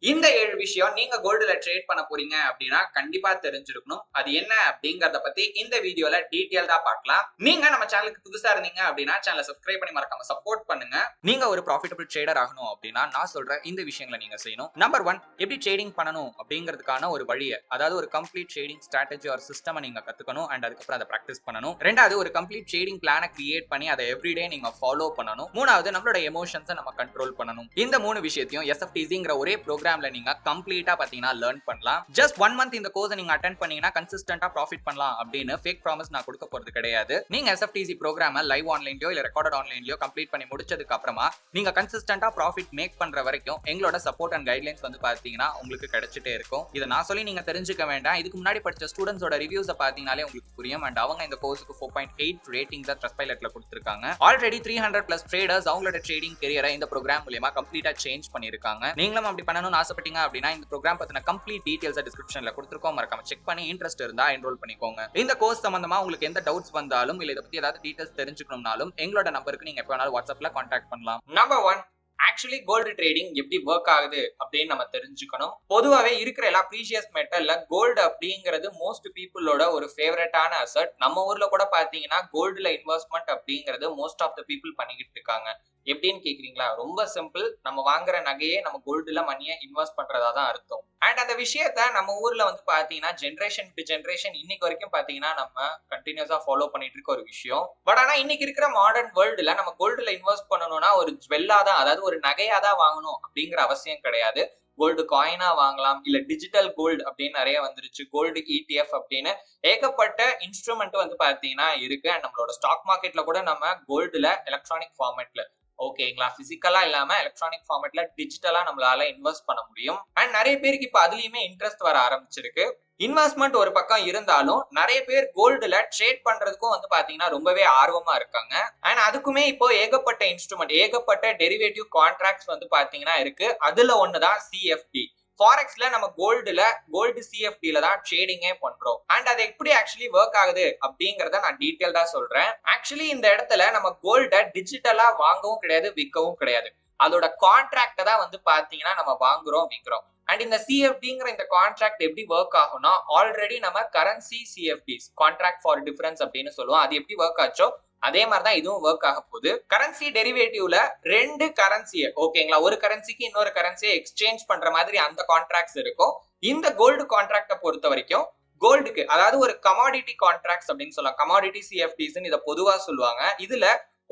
இந்த 7 விஷயம் நீங்க கோல்டுல ட்ரேட் பண்ண போறீங்க அப்படின்னா கண்டிப்பா தெரிஞ்சிருக்கணும். அது என்ன அப்படிங்கறத பத்தி இந்த வீடியோல டீடைல்டா பார்க்கலாம். நீங்க நம்ம சேனலுக்கு புதுசா இருந்தீங்க அப்படின்னா சேனலை சப்ஸ்கிரைப் பண்ணி மறக்காம சப்போர்ட் பண்ணுங்க. நீங்க ஒரு ப்ராஃபிட்டபிள் ட்ரேடர் ஆகணும் அப்படின்னா நான் சொல்ற இந்த விஷயங்களை நீங்க செய்யணும். நம்பர் 1, எப்படி ட்ரேடிங் பண்ணணும் அப்படிங்கிறதுக்கான ஒரு வழியை, அதாவது ஒரு complete trading strategy or system நீங்க கத்துக்கணும் அண்ட் அதுக்கப்புறம் அதை பிராக்டிஸ் பண்ணணும். ரெண்டாவது, ஒரு கம்ப்ளீட் ட்ரேடிங் பிளானை கிரியேட் பண்ணி அதை எவ்ரிடே நீங்க ஃபாலோ பண்ணணும். மூணாவது, நம்மளோட எமோஷன்ஸை நம்ம கண்ட்ரோல் பண்ணணும். இந்த 3 விஷயத்தையும் எஸ்எஃப்டிசிங்கிற ஒரே ப்ரோக்ராம்ல நீங்க கம்ப்ளீட்டா பாத்தீங்கன்னா லேர்ன் பண்ணலாம். ஜஸ்ட் 1 மந்த் இந்த கோர்ஸ் நீங்க அட்டெண்ட் பண்ணீங்கன்னா கன்சிஸ்டன்ட்டா ப்ராஃபிட் பண்ணலாம் அப்படின்னு ஃபேக் ப்ராமிஸ் நான் கொடுக்க போறது கிடையாது. நீங்க எஸ்எஃப்டிசி ப்ரோக்ராம லைவ் ஆன்லைன்லயோ இல்ல ரெக்கார்டட் ஆன்லைன்லயோ கம்ப்ளீட் பண்ணி முடிச்சதுக்கு அப்புறமா நீங்க கன்சிஸ்டன்ட்டா ப்ராஃபிட் மேக் பண்ற வரைக்கும் எங்களோட சப்போர்ட் அண்ட் கைட்லைன்ஸ் வந்து பாத்தீங்கன்னா உங்களுக்கு கிடைச்சிட்டே இருக்கும். இதை நான் சொல்லி நீங்க தெரிஞ்சுக்க வேண்டாம். இதுக்கு முன்னாடி படிச்ச ஸ்டூடெண்ட்ஸோட ரிவ்யூஸை பாத்தீங்கனாலே உங்களுக்கு புரியும். அண்ட் அவங்க இந்த கோர்ஸுக்கு 4.8 ரேட்டிங்ஸ் ட்ரஸ்ட்பைலட்ல கொடுத்திருக்காங்க. ஆல்ரெடி 300+ ட்ரேடர்ஸ் அவங்களோட ட்ரேடிங் கரியரை இந்த ப்ரோக்ராம் மூலமா கம்ப்ளீட்டா சேஞ்ச் பண்ணிருக்காங்க. நீங்களும் அப்படி பண்ணணும்னு ஆசைப்பட்டீங்க அப்படின்னா இந்த ப்ரோக்ராம் பத்தின கம்ப்ளீட் டீடைல்ஸ் டிஸ்கிரிப்ஷன்ல கொடுத்திருக்கோம். மறக்காம செக் பண்ணி இன்ட்ரெஸ்ட் இருந்தா என்ரோல் பண்ணிக்கோங்க. இந்த கோர்ஸ் சம்பந்தமா உங்களுக்கு எந்த டவுட்ஸ் வந்தாலும் இல்ல இத பத்தி ஏதாவது டீடைல்ஸ் தெரிஞ்சுக்கணும்னாலும் எங்களோட நம்பருக்கு நீங்க எப்ப வேணாலும் வாட்ஸ்அப்ல கான்டாக்ட் பண்ணலாம். நம்பர் 1, ஆக்சுவலி கோல்டு ட்ரேடிங் எப்படி ஒர்க் ஆகுது அப்படின்னு நம்ம தெரிஞ்சுக்கணும். பொதுவாகவே இருக்கிற எல்லா ப்ரீஷியஸ் மெட்டல்ல கோல்டு அப்படிங்கிறது மோஸ்ட் பீப்புளோட ஒரு ஃபேவரட்டான அசட். நம்ம ஊர்ல கூட பாத்தீங்கன்னா கோல்டுல இன்வெஸ்ட்மெண்ட் அப்படிங்கிறது மோஸ்ட் ஆஃப் த பீப்புள் பண்ணிக்கிட்டு இருக்காங்க. எப்படின்னு கேக்குறீங்களா? ரொம்ப சிம்பிள். நம்ம வாங்குற நகையே நம்ம கோல்டுல மணியை இன்வெஸ்ட் பண்றதா தான் அர்த்தம். அண்ட் அந்த விஷயத்த நம்ம ஊர்ல வந்து பாத்தீங்கன்னா ஜென்ரேஷன் டு ஜென்ரேஷன் இன்னைக்கு வரைக்கும் பாத்தீங்கன்னா நம்ம கண்டினியூஸா ஃபாலோ பண்ணிட்டு இருக்க ஒரு விஷயம். பட் ஆனா இன்னைக்கு இருக்கிற மாடர்ன் வேர்ல்டுல நம்ம கோல்டுல இன்வெஸ்ட் பண்ணணும்னா ஒரு ஜுவல்லா தான், அதாவது ஒரு நகையா தான் வாங்கணும் அப்படிங்கிற அவசியம் கிடையாது. கோல்டு காயினா வாங்கலாம், இல்ல டிஜிட்டல் கோல்டு அப்படின்னு நிறைய வந்துருச்சு. கோல்டு ETF அப்படின்னு ஏகப்பட்ட இன்ஸ்ட்ருமெண்ட் வந்து பாத்தீங்கன்னா இருக்கு. அண்ட் நம்மளோட ஸ்டாக் மார்க்கெட்ல கூட நம்ம கோல்டுல எலக்ட்ரானிக் ஃபார்மேட்ல, ஓகேங்களா, பிசிக்கலா இல்லாம எலக்ட்ரானிக் ஃபார்மேட்ல டிஜிட்டலா நம்மளால இன்வெஸ்ட் பண்ண முடியும். அண்ட் நிறைய பேருக்கு இப்ப அதுலயுமே இன்ட்ரெஸ்ட் வர ஆரம்பிச்சிருக்கு. இன்வெஸ்ட்மெண்ட் ஒரு பக்கம் இருந்தாலும் நிறைய பேர் கோல்டுல ட்ரேட் பண்றதுக்கும் வந்து பாத்தீங்கன்னா ரொம்பவே ஆர்வமா இருக்காங்க. அண்ட் அதுக்குமே இப்போ ஏகப்பட்ட இன்ஸ்ட்ருமெண்ட், ஏகப்பட்ட டெரிவேட்டிவ் கான்ட்ராக்ட்ஸ் வந்து பாத்தீங்கன்னா இருக்கு. அதுல ஒண்ணுதான் CFD. ஃபாரெக்ஸ்ல நம்ம கோல்டு CFDல தான் ட்ரேடிங்கே பண்றோம். அண்ட் அது எப்படி ஆக்சுவலி ஒர்க் ஆகுது அப்படிங்கறத நான் டீடைல்டா சொல்றேன். ஆக்சுவலி இந்த இடத்துல நம்ம கோல்ட டிஜிட்டலா வாங்கவும் கிடையாது, விற்கவும் கிடையாது. அதோட கான்ட்ராக்ட தான் வந்து பாத்தீங்கன்னா நம்ம வாங்குறோம், விற்கிறோம். அண்ட் இந்த CFDங்கிற இந்த கான்ட்ராக்ட் எப்படி ஒர்க் ஆகும்னா, ஆல்ரெடி நம்ம currency CFDs, contract for difference அப்படின்னு சொல்லுவோம். அது எப்படி ஒர்க் ஆச்சோ அதே மாதிரிதான் இதுவும் ஒர்க் ஆக போகுது. கரன்சி டெரிவேட்டிவ்ல 2 கரன்சியை, ஓகேங்களா, ஒரு கரன்சிக்கு இன்னொரு கரன்சியை எக்ஸ்சேஞ்ச் பண்ற மாதிரி அந்த கான்ட்ராக்ட்ஸ் இருக்கும். இந்த கோல்டு கான்ட்ராக்ட பொறுத்த வரைக்கும் கோல்டுக்கு, அதாவது ஒரு கமாடிட்டி கான்ட்ராக்ட்ஸ் அப்படின்னு சொல்லலாம். கமாடிட்டி CFDs இதை பொதுவா சொல்லுவாங்க. இதுல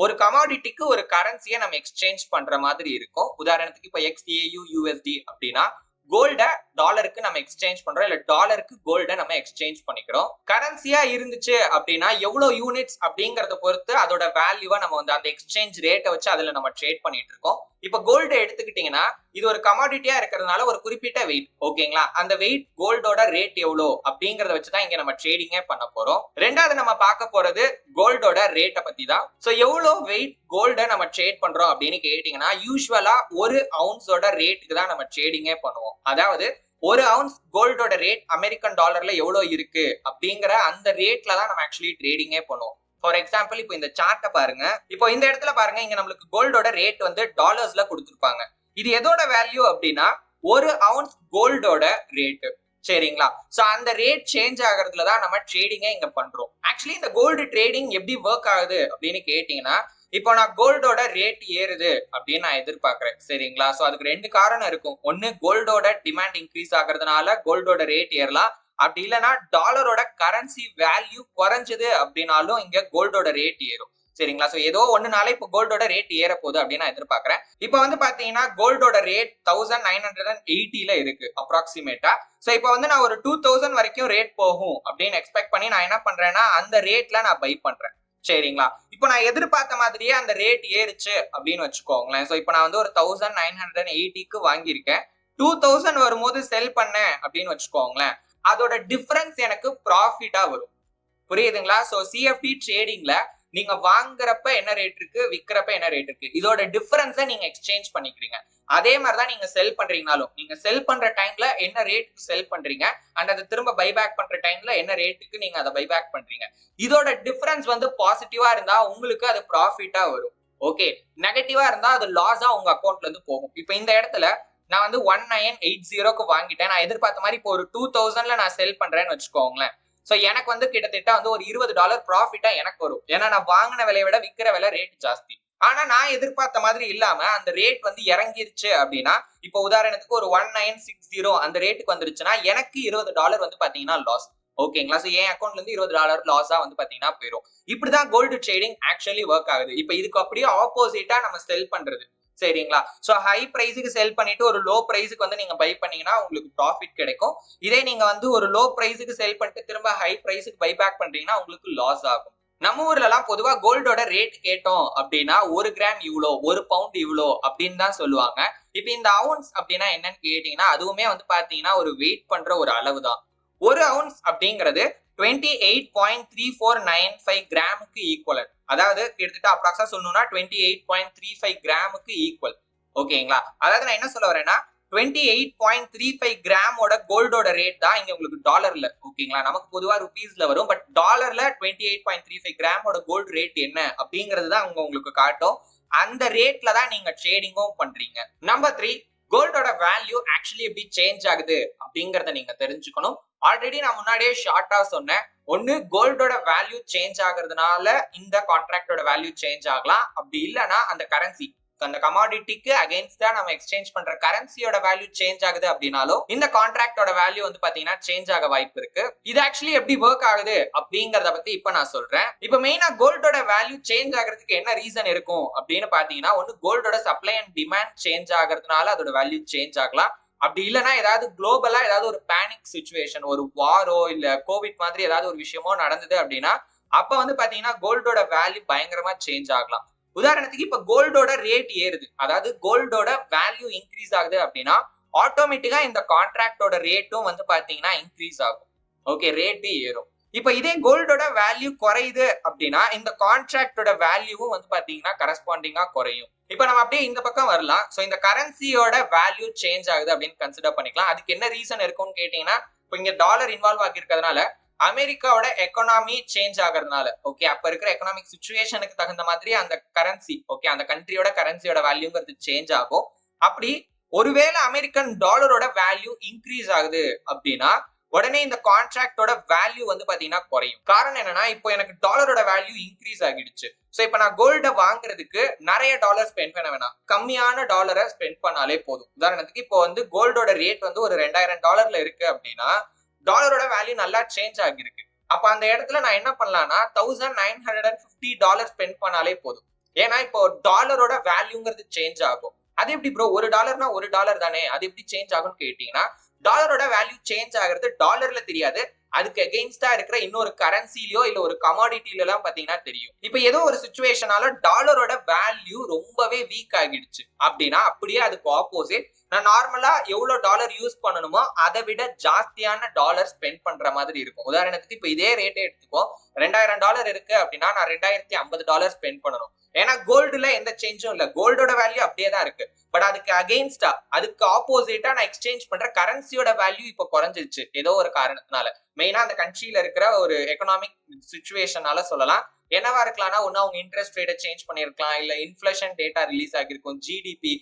ஒரு கமாடிட்டிக்கு ஒரு கரன்சியை நம்ம எக்ஸ்சேஞ்ச் பண்ற மாதிரி இருக்கும். உதாரணத்துக்கு இப்ப XAU USD அப்படின்னா கோல்ட டாலருக்கு நம்ம எக்ஸ்சேஞ்ச் பண்றோம், இல்ல டாலருக்கு கோல்ட நம்ம எக்ஸ்சேஞ்ச் பண்ணிக்கிறோம். கரன்சியா இருந்துச்சு அப்படின்னா எவ்வளவு யூனிட்ஸ் அப்படிங்கறத பொறுத்து அதோட வேல்யூவா நம்ம வந்து அந்த எக்ஸ்சேஞ்ச் ரேட்டை வச்சு அதுல நம்ம ட்ரேட் பண்ணிட்டு இருக்கோம். இப்ப கோல்டு எடுத்துக்கிட்டீங்கன்னா இது ஒரு கமாடிட்டியா இருக்கிறதுனால ஒரு குறிப்பிட்ட வெயிட், ஓகேங்களா, அந்த வெயிட் கோல்டோட ரேட் எவ்வளோ அப்படிங்கறத வச்சுதான் இங்க நம்ம ட்ரேடிங்கே பண்ண போறோம். ரெண்டாவது நம்ம பார்க்க போறது கோல்டோட ரேட்டை பத்தி தான். சோ எவ்வளவு வெயிட் கோல்ட நம்ம ட்ரேட் பண்றோம் அப்படின்னு கேட்டீங்கன்னா யூஸ்வலா 1 அவுன்ஸோட ரேட்டுக்கு தான் நம்ம ட்ரேடிங்கே பண்ணுவோம். அதாவது 1 அவுன்ஸ் கோல்டோட ரேட் அமெரிக்கன் டாலர்ல எவ்வளவு இருக்கு அப்படிங்கிற அந்த ரேட்ல தான் நம்ம ஆக்சுவலி ட்ரேடிங்கே பண்ணுவோம். ஃபார் எக்ஸாம்பிள் இப்போ இந்த சார்ட்டை பாருங்க. இப்போ இந்த இடத்துல பாருங்க, இங்க நம்மளுக்கு கோல்டோட ரேட் வந்து டாலர்ஸ்ல கொடுத்துருப்பாங்க. இது எதோட வேல்யூ அப்படின்னா 1 அவுன்ஸ் கோல்டோட ரேட், சரிங்களா. சோ அந்த ரேட் சேஞ்ச் ஆகிறதுல தான் நம்ம ட்ரேடிங்கே இங்க பண்றோம். ஆக்சுவலி இந்த கோல்டு ட்ரேடிங் எப்படி ஒர்க் ஆகுது அப்படின்னு கேட்டீங்கன்னா, இப்போ நான் கோல்டோட ரேட் ஏறுது அப்படின்னு நான் எதிர்பார்க்கிறேன், சரிங்களா. சோ அதுக்கு 2 காரணம் இருக்கும். ஒன்னு, கோல்டோட டிமாண்ட் இன்க்ரீஸ் ஆகிறதுனால கோல்டோட ரேட் ஏறலாம். அப்படி இல்லைன்னா டாலரோட கரன்சி வேல்யூ குறைஞ்சது அப்படின்னாலும் இங்க கோல்டோட ரேட் ஏறும், சரிங்களா. சோ ஏதோ ஒண்ணுனால இப்ப கோல்டோட ரேட் ஏற போகுது அப்படின்னு நான் எதிர்பார்க்கிறேன். இப்ப வந்து பாத்தீங்கன்னா கோல்டோட ரேட் 1980 இருக்கு அப்ராக்சிமேட்டா. சோ இப்ப வந்து நான் ஒரு 2000 வரைக்கும் ரேட் போகும் அப்படின்னு எக்ஸ்பெக்ட் பண்ணி நான் என்ன பண்றேன்னா அந்த ரேட்ல நான் பை பண்றேன், சரிங்களா. இப்போ நான் எதிர்பார்த்த மாதிரியே அந்த ரேட் ஏறுச்சு அப்படின்னு வச்சுக்கோங்களேன். சோ இப்போ நான் வந்து ஒரு 1980க்கு வாங்கியிருக்கேன். 2000 வரும்போது செல் பண்ணேன் அப்படின்னு வச்சுக்கோங்களேன். அதோட டிஃபரன்ஸ் எனக்கு ப்ராஃபிட்டா வரும். புரியுதுங்களா. சோ CFD ட்ரேடிங்ல நீங்க வாங்குறப்ப என்ன ரேட் இருக்கு, விக்கிறப்ப என்ன ரேட் இருக்கு, இதோட டிஃபரன்ஸை நீங்க எக்ஸ்சேஞ்ச் பண்ணிக்கிறீங்க. அதே மாதிரிதான் நீங்க செல் பண்றீங்கனாலும் நீங்க செல் பண்ற டைம்ல என்ன ரேட்டுக்கு செல் பண்றீங்க அண்ட் அதை திரும்ப பைபேக் பண்ற டைம்ல என்ன ரேட்டுக்கு நீங்க அதை பைபேக் பண்றீங்க. இதோட டிஃபரன்ஸ் வந்து பாசிட்டிவா இருந்தா உங்களுக்கு அது ப்ராஃபிட்டா வரும். ஓகே, நெகட்டிவா இருந்தா அது லாஸா உங்க அக்கௌண்ட்ல இருந்து போகும். இப்ப இந்த இடத்துல நான் வந்து 1980 வாங்கிட்டேன். நான் எதிர்பார்த்த மாதிரி இப்போ ஒரு 2000ல நான் செல் பண்றேன்னு வச்சுக்கோங்களேன். சோ எனக்கு வந்து கிட்டத்தட்ட வந்து ஒரு $20 ப்ராஃபிட்டா எனக்கு வரும். ஏன்னா நான் வாங்கின விலையை விட விக்கிற விலை ரேட் ஜாஸ்தி. ஆனா நான் எதிர்பார்த்த மாதிரி இல்லாம அந்த ரேட் வந்து இறங்கிருச்சு அப்படின்னா, இப்போ உதாரணத்துக்கு ஒரு 1960 அந்த ரேட்டுக்கு வந்துருச்சுன்னா எனக்கு $20 வந்து பாத்தீங்கன்னா லாஸ். ஓகேங்களா? சோ என் அக்கௌண்ட்ல இருந்து $20 லாஸா வந்து பாத்தீங்கன்னா போயிடும். இப்படிதான் கோல்டு ட்ரேடிங் ஆக்சுவலி ஒர்க் ஆகுது. இப்ப இதுக்கு அப்படியே ஆப்போசிட்டா நம்ம செல் பண்றது. சரிங்களா? சோ ஹை பிரைஸுக்கு செல் பண்ணிட்டு ஒரு லோ பிரைஸுக்கு வந்து நீங்க பை பண்ணீங்கன்னா உங்களுக்கு ப்ராஃபிட் கிடைக்கும். இதே நீங்க வந்து ஒரு லோ பிரைஸுக்கு செல் பண்ணிட்டு திரும்ப ஹை பிரைஸுக்கு பை பேக் பண்றீங்கன்னா உங்களுக்கு லாஸ் ஆகும். நம்ம ஊர்ல எல்லாம் பொதுவா கோல்டோட ரேட் கேட்டோம் அப்படின்னா 1 கிராம் இவ்ளோ, 1 பவுண்ட் இவ்ளோ அப்படின்னு தான் சொல்லுவாங்க. இப்ப இந்த அவுன்ஸ் அப்படின்னா என்னன்னு கேட்டீங்கன்னா அதுவுமே வந்து பாத்தீங்கன்னா ஒரு வெயிட் பண்ற ஒரு அளவு தான். ஒரு அவுன்ஸ் அப்படிங்கிறது 28.3495 கிராமுக்கு ஈக்குவலன்ட். அதாவது கிட்டத்தட்ட அப்ராக்ஸா சொல்லணும்னா 28.35 கிராமுக்கு ஈக்குவல். ஓகேங்களா? அதாவது நான் என்ன சொல்ல வரேன்னா 28.35 கிராமோட கோல்டோட ரேட் தான் இங்க உங்களுக்கு டாலர்ல. ஓகேங்களா? நமக்கு பொதுவா ருபீஸ்ல வரும். பட் டாலர்ல 28.35 கிராமோட கோல்டு ரேட் என்ன அப்படிங்கிறது தான் உங்களுக்கு காட்டும். அந்த ரேட்ல தான் நீங்க ட்ரேடிங்கும் பண்றீங்க. நம்பர் 3, கோல்டோட வேல்யூ ஆக்சுவலி எப்படி சேஞ்ச் ஆகுது அப்படிங்கறத நீங்க தெரிஞ்சுக்கணும். ஆல்ரெடி நான் முன்னாடியே ஷார்ட்டா சொன்னேன். ஒன்னு கோல்டோட வேல்யூ சேஞ்ச் ஆகுறதுனால இந்த கான்ட்ராக்டோட வேல்யூ சேஞ்ச் ஆகலாம். அப்படி இல்லைன்னா அந்த கரன்சி அந்த கமாடிட்டிக்கு அகைன்ஸ்டா நம்ம எக்ஸ்சேஞ்ச் பண்ற கரன்சியோட வேல்யூ சேஞ்ச் ஆகுது அப்படின்னாலும் இந்த கான்ட்ராக்டோட வேல்யூ வந்து பாத்தீங்கன்னா சேஞ்ச் ஆக வாய்ப்பு இருக்கு. இது ஆக்சுவலி எப்படி ஒர்க் ஆகுது அப்படிங்கறத பத்தி இப்ப நான் சொல்றேன். இப்ப மெயினா கோல்டோட வேல்யூ சேஞ்ச் ஆகிறதுக்கு என்ன ரீசன் இருக்கும் அப்படின்னு பாத்தீங்கன்னா ஒன்னு கோல்டோட சப்ளை அண்ட் டிமாண்ட் சேஞ்ச் ஆகிறதுனால அதோட வேல்யூ சேஞ்ச் ஆகலாம். அப்படி இல்லைன்னா ஏதாவது குளோபலா ஏதாவது ஒரு பேனிக் சிச்சுவேஷன், ஒரு வாரோ இல்ல கோவிட் மாதிரி ஏதாவது ஒரு விஷயமோ நடந்தது அப்படின்னா அப்ப வந்து பாத்தீங்கன்னா கோல்டோட வேல்யூ பயங்கரமா சேஞ்ச் ஆகலாம். உதாரணத்துக்கு இப்ப கோல்டோட ரேட் ஏறுது, அதாவது கோல்டோட வேல்யூ இன்க்ரீஸ் ஆகுது அப்படின்னா ஆட்டோமேட்டிக்கா இந்த கான்ட்ராக்டோட ரேட்டும் வந்து பாத்தீங்கன்னா இன்க்ரீஸ் ஆகும். ஓகே, ரேட்டு ஏறும். இப்ப இதே கோல்டோட வேல்யூ குறையுது அப்படின்னா இந்த கான்ட்ராக்டோட வேல்யூவும் வந்து பாத்தீங்கன்னா கரஸ்பாண்டிங்கா குறையும். இப்ப நம்ம அப்படியே இந்த பக்கம் வரலாம். சோ இந்த கரன்சியோட வேல்யூ சேஞ்ச் ஆகுது அப்படின்னு கன்சிடர் பண்ணிக்கலாம். அதுக்கு என்ன ரீசன் இருக்கும்னு கேட்டீங்கன்னா இப்ப இங்க டாலர் இன்வால்வ் ஆகி இருக்கிறதுனால அமெரிக்காவோட எக்கனாமி சேஞ்ச் ஆகிறதுனால, ஓகே, அப்ப இருக்கிற எக்கனாமிக் சிச்சுவேஷனுக்கு தகுந்த மாதிரி அந்த கரன்சி, ஓகே, அந்த கண்ட்ரியோட கரன்சியோட வேல்யூங்கிறது சேஞ்ச் ஆகும். அப்படி ஒருவேளை அமெரிக்கன் டாலரோட வேல்யூ இன்க்ரீஸ் ஆகுது அப்படின்னா உடனே இந்த கான்ட்ராக்டோட வேல்யூ வந்து பாத்தீங்கன்னா குறையும். காரணம் என்னன்னா இப்போ எனக்கு டாலரோட வேல்யூ இன்க்ரீஸ் ஆகிடுச்சு. சோ இப்ப நான் கோல்ட வாங்குறதுக்கு நிறைய டாலர் ஸ்பெண்ட் பண்ண வேணாம், கம்மியான டாலரை ஸ்பெண்ட் பண்ணாலே போதும். உதாரணத்துக்கு இப்போ வந்து கோல்டோட ரேட் வந்து ஒரு $2000 இருக்கு அப்படின்னா டாலரோட வேல்யூ நல்லா சேஞ்ச் ஆகிருக்கு. அப்ப அந்த இடத்துல நான் என்ன பண்ணலாம்னா $1950 ஸ்பெண்ட் பண்ணாலே போதும். ஏன்னா இப்போ டாலரோட வேல்யூங்கிறது சேஞ்ச் ஆகும். அது எப்படி ப்ரோ, $1 $1 தானே, அது எப்படி சேஞ்ச் ஆகும்னு கேட்டீங்கன்னா டாலரோட வேல்யூ சேஞ்ச் ஆகிறது டாலர்ல தெரியாது, அதுக்கு அகைன்ஸ்டா இருக்கிற இன்னொரு கரன்சிலயோ இல்ல ஒரு கமாடிட்டில எல்லாம் பாத்தீங்கன்னா தெரியும். இப்ப ஏதோ ஒரு சிச்சுவேஷனால டாலரோட வேல்யூ ரொம்பவே வீக் ஆகிடுச்சு அப்படின்னா அப்படியே அதுக்கு ஆப்போசிட் நான் நார்மலா எவ்வளவு டாலர் யூஸ் பண்ணணுமோ அதை விட ஜாஸ்தியான டாலர் ஸ்பெண்ட் பண்ற மாதிரி இருக்கும். உதாரணத்துக்கு இப்ப இதே ரேட்டே எடுத்துக்கோ, $2000 இருக்கு அப்படின்னா நான் $2050 ஸ்பெண்ட் பண்ணணும். ஏன்னா கோல்டுல எந்த சேஞ்சும் இல்ல, கோல்டோட வேல்யூ அப்படியே தான் இருக்கு. பட் அதுக்கு அகைன்ஸ்டா அதுக்கு ஆப்போசிட்டா நான் எக்ஸ்சேஞ்ச் பண்ற கரன்சியோட வேல்யூ இப்ப குறைஞ்சிருச்சு ஏதோ ஒரு காரணத்தினால. மெயினா அந்த கண்ட்ரியில இருக்கிற ஒரு எக்கனாமிக் சிச்சுவேஷனால சொல்லலாம். என்னவா இருக்கலாம்னா ஒன்னு அவங்க இன்ட்ரெஸ்ட் ரேட்டை சேஞ்ச் பண்ணிருக்கலாம், இல்ல இன்ஃபிளேஷன் டேட்டா ரிலீஸ் ஆகிருக்கும், ஜிடிபி,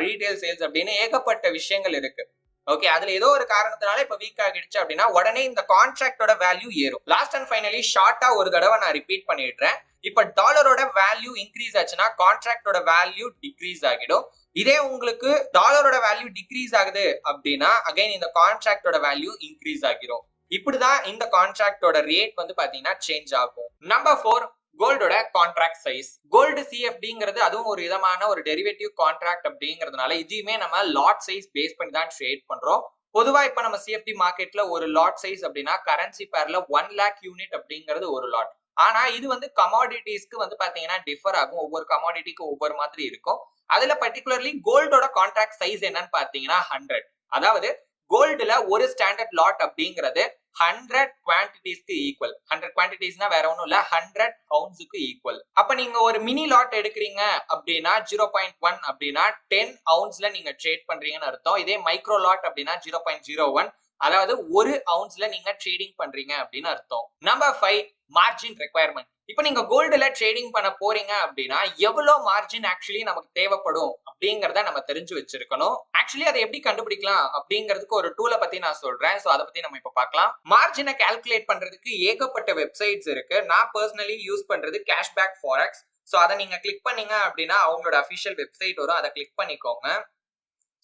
ரீட்டைல் சேல்ஸ் அப்படின்னு ஏகப்பட்ட விஷயங்கள் இருக்கு. ஓகே, அதுல ஏதோ ஒரு காரணத்தினால இப்ப வீக் ஆகிடுச்சு அப்படின்னா உடனே இந்த கான்ட்ராக்டோட வேல்யூ ஏறும். லாஸ்ட் அண்ட் ஃபைனலி ஷார்ட்டா ஒரு தடவை நான் ரிப்பீட் பண்ணிடுறேன். இப்ப டாலரோட வேல்யூ இன்க்ரீஸ் ஆச்சுன்னா கான்ட்ராக்டோட வேல்யூ டிக்ரீஸ் ஆகிடும். இதே உங்களுக்கு டாலரோட வேல்யூ டிக்ரீஸ் ஆகுது அப்படின்னா அகைன் இந்த கான்ட்ராக்டோட வேல்யூ இன்க்ரீஸ் ஆகிரும். இப்படிதான் இந்த கான்ட்ராக்டோட ரேட் வந்து பாத்தீங்கன்னா சேஞ்ச் ஆகும். நம்பர் 4, கோல்டோட கான்ட்ராக்ட் சைஸ். கோல்டு சிஎஃப்டிங்கிறது அதுவும் ஒரு விதமான ஒரு டெரிவேட்டிவ் கான்ட்ராக்ட் அப்படிங்கிறதுனால இதையுமே நம்ம லாட் சைஸ் பேஸ் பண்ணி தான் ட்ரேட் பண்றோம். பொதுவா இப்ப நம்ம சிஎஃப்டி மார்க்கெட்ல ஒரு லாட் சைஸ் அப்படின்னா கரன்சி பேர்ல 1 lakh யூனிட் அப்படிங்கிறது ஒரு லாட். ஆனா இது வந்து கமாடிட்டிஸ்க்கு வந்து பாத்தீங்கன்னா டிஃபர் ஆகும், ஒவ்வொரு கமாடிட்டிக்கு ஒவ்வொரு மாதிரி இருக்கும். அதுல பர்டிகுலர்லி கோல்டோட கான்ட்ராக்ட் சைஸ் என்னன்னு பாத்தீங்கன்னா 100. அதாவது கோல்டுல ஒரு ஸ்டாண்டர்ட் லாட் அப்படிங்கிறது 100 குவான்டிட்டிஸ்க்கு ஈக்குவல். 100 குவான்டிட்டிஸ்னா வேற ஒண்ணும் இல்ல, 100 அவுன்ஸுக்கு ஈக்குவல். அப்ப நீங்க ஒரு மினி லாட் எடுக்கிறீங்க அப்படின்னா 0.1 அப்படின்னா 10 அவுன்ஸ்ல நீங்க ட்ரேட் பண்றீங்கன்னு அர்த்தம். இதே மைக்ரோ லாட் அப்படின்னா 0.01, அதாவது 1 அவுன்ஸ்ல நீங்க ட்ரேடிங் பண்றீங்க அப்படின்னு அர்த்தம். Number 5, margin requirement. இப்போ நீங்க கோல்டுல ட்ரேடிங் பண்ண போறீங்க அப்படின்னா எவ்வளவு மார்ஜின் ஆக்சுவலி நமக்கு தேவைப்படும் அப்படிங்கறத நம்ம தெரிஞ்சு வச்சிருக்கணும். ஆக்சுவலி அதை எப்படி கண்டுபிடிக்கலாம் அப்படிங்கிறதுக்கு ஒரு டூலை பத்தி நான் சொல்றேன். சோ அதை பத்தி நம்ம இப்ப பார்க்கலாம். மார்ஜினை கால்குலேட் பண்றதுக்கு ஏகப்பட்ட வெப்சைட்ஸ் இருக்கு. நான் பர்சனலி யூஸ் பண்றது கேஷ்பேக் ஃபாரெக்ஸ். சோ அதை நீங்க கிளிக் பண்ணீங்க அப்படின்னா அவங்களோட அபிஷியல் வெப்சைட் வரும். அதை கிளிக் பண்ணிக்கோங்க.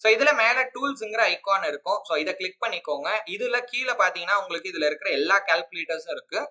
சோ இதுல மேல டூல்ஸ்ங்கிற ஐகான் இருக்கும். சோ இதை கிளிக் பண்ணிக்கோங்க. இதுல கீழே பாத்தீங்கன்னா உங்களுக்கு இதுல இருக்கிற எல்லா கால்குலேட்டர்ஸும் இருக்கு.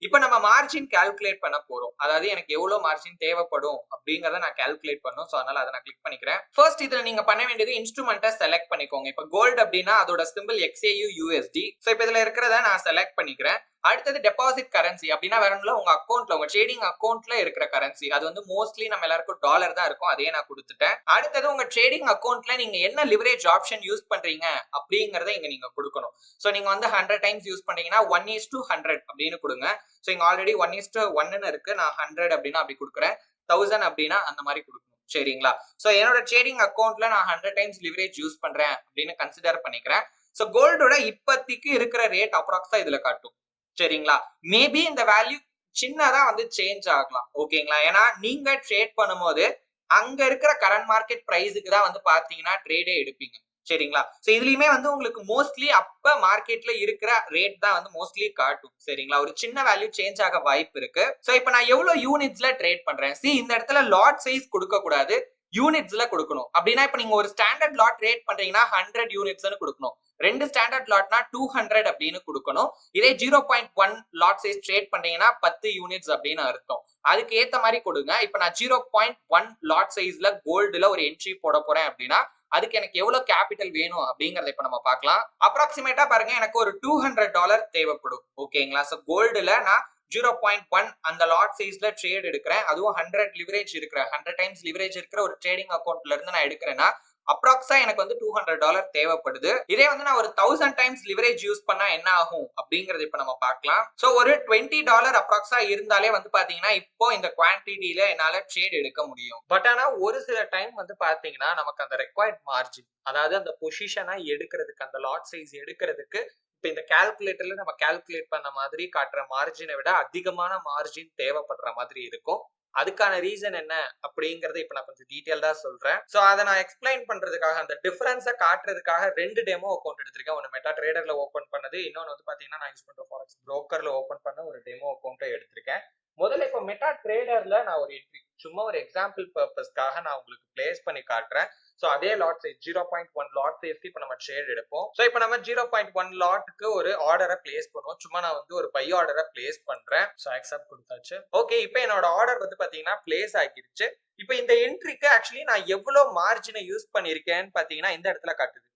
இப்ப நம்ம மார்ஜின் கால்குலேட் பண்ண போறோம். அதாவது எனக்கு எவ்வளவு மார்ஜின் தேவைப்படும் அப்படிங்கறத நான் கால்குலேட் பண்ணும். சோ அதனால அதை நான் கிளிக் பண்ணிக்கிறேன். ஃபர்ஸ்ட் இதுல நீங்க பண்ண வேண்டியது இன்ஸ்ட்ருமெண்ட்டை செலக்ட் பண்ணிக்கோங்க. இப்ப கோல்டு அப்படின்னா அதோட சிம்பிள் XAU USD. சோ இப்ப இதுல இருக்கிறத நான் செலக்ட் பண்ணிக்கிறேன். அடுத்தது டெபாசிட் கரன்சி அப்படின்னா வேற ஒண்ணுல உங்க அக்கௌண்ட்ல உங்க ட்ரேடிங் அக்கௌண்ட்ல இருக்கிற கரன்சி. அது வந்து மோஸ்ட்லி நம்ம எல்லாருக்கும் டாலர் தான் இருக்கும். அதே நான் கொடுத்துட்டேன். அடுத்தது உங்க ட்ரேடிங் அக்கௌண்ட்ல நீங்க என்ன லிவரேஜ் ஆப்ஷன் யூஸ் பண்றீங்க அப்படிங்கறத இங்க நீங்க கொடுக்கணும். சோ நீங்க வந்து 100 டைம்ஸ் யூஸ் பண்றீங்கன்னா 1:100 அப்படின்னு கொடுங்க. சோ இங்க ஆல்ரெடி 1:1 இருக்கு. நான் 100 அப்படின்னா அப்படி கொடுக்குறேன். 1000 அப்படின்னா அந்த மாதிரி கொடுக்கணும். சரிங்களா? சோ என்னோட ட்ரேடிங் அக்கௌண்ட்ல நான் 100 டைம்ஸ் லிவரேஜ் யூஸ் பண்றேன் அப்படின்னு கன்சிடர் பண்ணிக்கிறேன். சோ கோல்டோட இப்போதைக்கு இருக்கிற ரேட் அப்ராக்ஸா இதுல காட்டும். சரிங்களா? மேபி இந்த வேல்யூ சின்னதா வந்து சேஞ்ச் ஆகலாம். ஓகேங்களா? ஏன்னா நீங்க ட்ரேட் பண்ணும்போது அங்க இருக்கிற கரண்ட் மார்க்கெட் பிரைஸுக்கு தான் வந்து பாத்தீங்கன்னா ட்ரேடே எடுப்பீங்க. சரிங்களா? சோ இதுலயுமே வந்து உங்களுக்கு மோஸ்ட்லி அப்ப மார்க்கெட்ல இருக்கிற ரேட் தான் வந்து மோஸ்ட்லி காட்டும். சரிங்களா? ஒரு சின்ன வேல்யூ சேஞ்ச் ஆக வாய்ப்பு இருக்கு. சோ இப்போ நான் எவ்வளவு யூனிட்ஸ்ல ட்ரேட் பண்றேன். இந்த இடத்துல லாட் சைஸ் கொடுக்க கூடாது. யூனிட்ஸ்ல கொடுக்கணும். அப்படின்னா இப்ப நீங்க ஒரு ஸ்டாண்டர்ட் லாட் ட்ரேட் பண்றீங்கன்னா 100 யூனிட்ஸ்னு கொடுக்கணும். 2 ஸ்டாண்டர்ட் லாட்னா 200 அப்படின்னு கொடுக்கணும். இதே 0.1 லாட் சைஸ் ட்ரேட் பண்றீங்கன்னா 10 யூனிட்ஸ் அப்படின்னு அர்த்தம். அதுக்கு ஏத்த மாதிரி கொடுங்க. இப்ப நான் 0.1 லாட் சைஸ்ல கோல்டுல ஒரு என்ட்ரி போட போறேன் அப்படின்னா அதுக்கு எனக்கு எவ்வளவு கேபிட்டல் வேணும் அப்படிங்கறத இப்ப நம்ம பார்க்கலாம். அப்ராக்சிமேட்டா பாருங்க எனக்கு ஒரு $200 தேவைப்படும். ஓகேங்களா? சோ கோல்டுல நான் 0.1 அந்த லாட் சைஸ்ல ட்ரேட் எடுக்கிறேன். அதுவும் 100 லிவரேஜ் இருக்கிற 100 டைம்ஸ் லிவரேஜ் இருக்கிற ஒரு ட்ரேடிங் அக்கௌண்ட்ல இருந்து நான் எடுக்கிறேன்னா அப்ராக்ஸா எனக்கு வந்து $200 தேவைப்படுது. இதே வந்து நான் ஒரு 1000 டைம்ஸ் லிவரேஜ் யூஸ் பண்ணா என்ன ஆகும் அப்படிங்கறது இப்ப நம்ம பார்க்கலாம். சோ ஒரு $20 அப்ராக்ஸா இருந்தாலே வந்து பாத்தீங்கன்னா இப்போ இந்த குவான்டிட்டியில என்னால ட்ரேட் எடுக்க முடியும். பட் ஆனா ஒரு சில டைம் வந்து பாத்தீங்கன்னா நமக்கு அந்த ரெக்வயர்ட் மார்ஜின் அதாவது அந்த பொசிஷனை எடுக்கிறதுக்கு அந்த லாட் சைஸ் எடுக்கிறதுக்கு இப்ப இந்த கால்குலேட்டர்ல நம்ம கால்குலேட் பண்ண மாதிரி காட்டுற மார்ஜினை விட அதிகமான மார்ஜின் தேவைப்படுற மாதிரி இருக்கும். அதுக்கான ரீசன் என்ன அப்படிங்கறத இப்ப நான் கொஞ்சம் டீடைல்டா சொல்றேன். சோ அதை நான் எக்ஸ்பிளைன் பண்றதுக்காக அந்த டிஃபரன்ஸை காட்டுறதுக்காக 2 டெமோ அக்கௌண்ட் எடுத்திருக்கேன். ஒன்னு மெட்டா ட்ரேடர்ல ஓபன் பண்ணது, இன்னொன்னு வந்து பாத்தீங்கன்னா நான் யூஸ் பண்ற ஃபாரெக்ஸ் புரோக்கர்ல ஓபன் பண்ண ஒரு டெமோ அக்கௌண்ட்டை எடுத்திருக்கேன். முதல்ல இப்ப மெட்டா ட்ரேடர்ல நான் ஒரு என்ட்ரி சும்மா ஒரு எக்ஸாம்பிள் பர்பஸ்க்காக நான் உங்களுக்கு பிளேஸ் பண்ணி காட்டுறேன். சோ அதே லாட் சைஸ் 0.1 லாட் சைஸ்க்கு இப்ப நம்ம ட்ரேட் எடுப்போம். சோ இப்ப நம்ம 0.1 லாட்டுக்கு ஒரு ஆர்டரை பிளேஸ் பண்ணுவோம். சும்மா நான் வந்து ஒரு பை ஆர்டரை பிளேஸ் பண்றேன். சோ அக்செப்ட் கொடுத்தாச்சு. ஓகே, இப்போ என்னோட ஆர்டர் வந்து பாத்தீங்கன்னா பிளேஸ் ஆகிருச்சு. இப்போ இந்த என்ட்ரிக்கு ஆக்சுவலி நான் எவ்வளவு மார்ஜினை யூஸ் பண்ணிருக்கேன்னு பாத்தீங்கன்னா இந்த இடத்துல காட்டுது.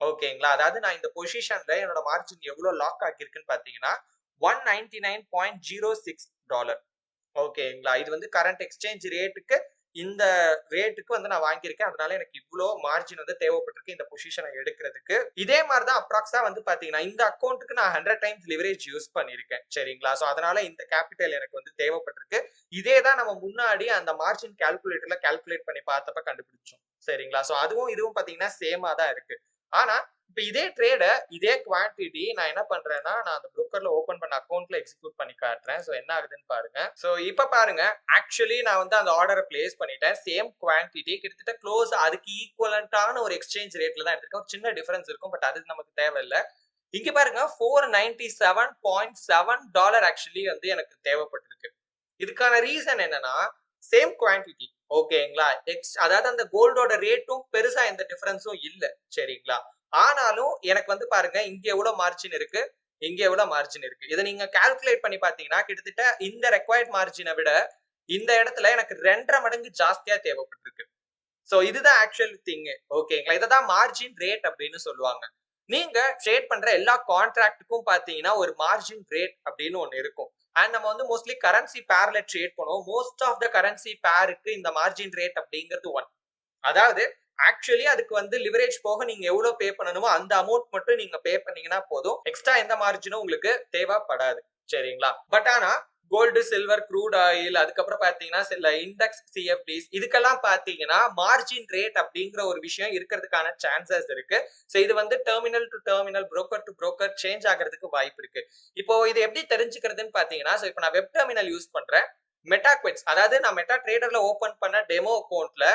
ஓகேங்களா? அதாவது நான் இந்த பொசிஷன்ல என்னோட மார்ஜின் எவ்வளவு லாக் ஆகிருக்குன்னு பாத்தீங்கன்னா $199.06. ஓகேங்களா? இது வந்து கரண்ட் எக்ஸ்சேஞ்ச் ரேட்டுக்கு இந்த ரேட்டுக்கு வந்து நான் வாங்கியிருக்கேன். அதனால எனக்கு இவ்வளோ மார்ஜின் வந்து தேவைப்பட்டிருக்கு இந்த பொசிஷனை எடுக்கிறதுக்கு. இதே மாதிரி தான் அப்ராக்ஸா வந்து பாத்தீங்கன்னா இந்த அக்கௌண்ட்டுக்கு நான் 100 டைம்ஸ் லிவரேஜ் யூஸ் பண்ணிருக்கேன். சரிங்களா? சோ அதனால இந்த கேபிட்டல் எனக்கு வந்து தேவைப்பட்டிருக்கு. இதே தான் நம்ம முன்னாடி அந்த மார்ஜின் கால்குலேட்டர்ல கால்குலேட் பண்ணி பார்த்தப்ப கண்டுபிடிச்சோம். சரிங்களா? சோ அதுவும் இதுவும் பாத்தீங்கன்னா சேமா தான் இருக்கு. ஆனா இப்ப இதே ட்ரேட இதே குவான்டிட்டி நான் என்ன பண்றேன்னா நான் அந்த புரோக்கர்ல ஓபன் பண்ண அக்கௌண்ட்ல எக்ஸிக்யூட் பண்ணி காட்டுறேன். சோ என்ன ஆகுதுன்னு பாருங்க. சோ இப்ப பாருங்க ஆக்சுவலி நான் வந்து அந்த ஆர்டரை பிளேஸ் பண்ணிட்டேன். சேம் குவான்டிட்டி கிட்டத்தட்ட க்ளோஸ் அதுக்கு ஈக்குவலண்டான ஒரு எக்ஸ்சேஞ்ச் ரேட்ல தான் எடுத்திருக்கேன். ஒரு சின்ன டிஃபரன்ஸ் இருக்கும். பட் அது நமக்கு தேவையில்லை. இங்க பாருங்க $497.7 ஆக்சுவலி வந்து எனக்கு தேவைப்பட்டிருக்கு. இதுக்கான ரீசன் என்னன்னா சேம் குவான்டிட்டி. ஓகேங்களா? அதாவது அந்த கோல்டோட ரேட்டும் பெருசா எந்த டிஃபரன்ஸும் இல்ல. சரிங்களா? ஆனாலும் எனக்கு வந்து பாருங்க இங்க எவ்வளவு மார்ஜின் இருக்கு, இங்க எவ்வளவு மார்ஜின் இருக்கு. இதை நீங்க கால்குலேட் பண்ணி பாத்தீங்கன்னா கிட்டத்தட்ட இந்த ரெக்வயர்ட் மார்ஜினை விட இந்த இடத்துல எனக்கு 2.5 மடங்கு ஜாஸ்தியா தேவைப்பட்டிருக்கு. சோ இதுதான் ஆக்சுவல் திங். ஓகேங்களா? இததான் மார்ஜின் ரேட் அப்படின்னு சொல்லுவாங்க. நீங்க ட்ரேட் பண்ற எல்லா கான்ட்ராக்டுக்கும் பாத்தீங்கன்னா ஒரு மார்ஜின் ரேட் அப்படின்னு ஒண்ணு இருக்கும். அண்ட் நம்ம வந்து மோஸ்ட்லி கரன்சி பேர்ல ட்ரேட் பண்ணுவோம். மோஸ்ட் ஆஃப் த கரன்சி பேருக்கு இந்த மார்ஜின் ரேட் அப்படிங்கிறது 1. அதாவது ஆக்சுவலி அதுக்கு வந்து லிவரேஜ் போக நீங்க எவ்வளவு பே பண்ணணுமோ அந்த அமௌண்ட் மட்டும் நீங்க பே பண்ணீங்கன்னா போதும். எக்ஸ்ட்ரா எந்த மார்ஜினும் உங்களுக்கு தேவைப்படாது. சரிங்களா? பட் ஆனா கோல்டு, சில்வர், க்ரூட் ஆயில், அதுக்கப்புறம் பாத்தீங்கன்னா சில இண்டெக்ஸ் சிஎஃப்டிஸ், இதுக்கெல்லாம் பாத்தீங்கன்னா மார்ஜின் ரேட் அப்படிங்கிற ஒரு விஷயம் இருக்கிறதுக்கான சான்சஸ் இருக்கு. சோ இது வந்து terminal to terminal, broker to broker change ஆகிறதுக்கு வாய்ப்பு இருக்கு. இப்போ இது எப்படி தெரிஞ்சுக்கிறதுன்னு பாத்தீங்கன்னா, சோ இப்போ நான் வெப் டெர்மினல் யூஸ் பண்றேன். மெட்டாக்வெட்ஸ், அதாவது நான் மெட்டா ட்ரேடர்ல ஓபன் பண்ண டெமோ அக்கௌண்ட்ல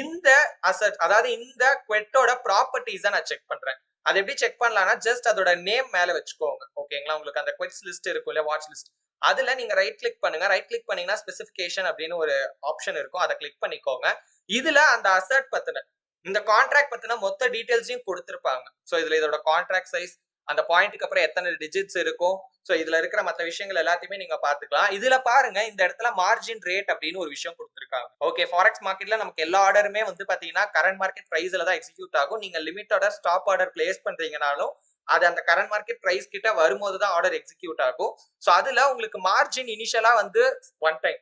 இந்த அசெட், அதாவது இந்த குவெட்டோட ப்ராப்பர்ட்டிஸை நான் செக் பண்றேன். அது எப்படி செக் பண்ணலாம்னா, ஜஸ்ட் அதோட நேம் மேல வச்சுக்கோங்க. ஓகேங்களா? உங்களுக்கு அந்த குவெட்ஸ் லிஸ்ட் இருக்கும் இல்ல, வாட்ச் லிஸ்ட், அதுல நீங்க ரைட் கிளிக் பண்ணுங்க. ரைட் கிளிக் பண்ணீங்கன்னா ஸ்பெசிபிகேஷன் அப்படின்னு ஒரு ஆப்ஷன் இருக்கும், அதை கிளிக் பண்ணிக்கோங்க. இதுல அந்த அசெட் பத்தின, இந்த கான்ட்ராக்ட் பத்தின மொத்த டீடைல்ஸையும் கொடுத்திருப்பாங்க. சோ இதுல இதோட கான்ட்ராக்ட் சைஸ், அந்த பாயிண்ட்க்கு அப்புறம் எத்தனை டிஜிட்ஸ் இருக்கும், சோ இதுல இருக்கிற மற்ற விஷயங்கள் எல்லாத்தையுமே நீங்க பாத்துக்கலாம். இதுல பாருங்க, இந்த இடத்துல மார்ஜின் ரேட் அப்படின்னு ஒரு விஷயம் கொடுத்திருக்காங்க. ஓகே, ஃபாரெக்ஸ் மார்க்கெட்ல நமக்கு எல்லா ஆர்டருமே வந்து பாத்தீங்கன்னா கரண்ட் மார்க்கெட் பிரைஸ்ல தான் எக்ஸிக்யூட் ஆகும். நீங்க limit order, stop order place பண்றீங்கனாலும் அது அந்த கரண்ட் மார்க்கெட் பிரைஸ் கிட்ட வரும்போது தான் ஆர்டர் எக்ஸிக்யூட் ஆகும். சோ அதுல உங்களுக்கு மார்ஜின் இனிஷியலா வந்து ஒன் டைம்,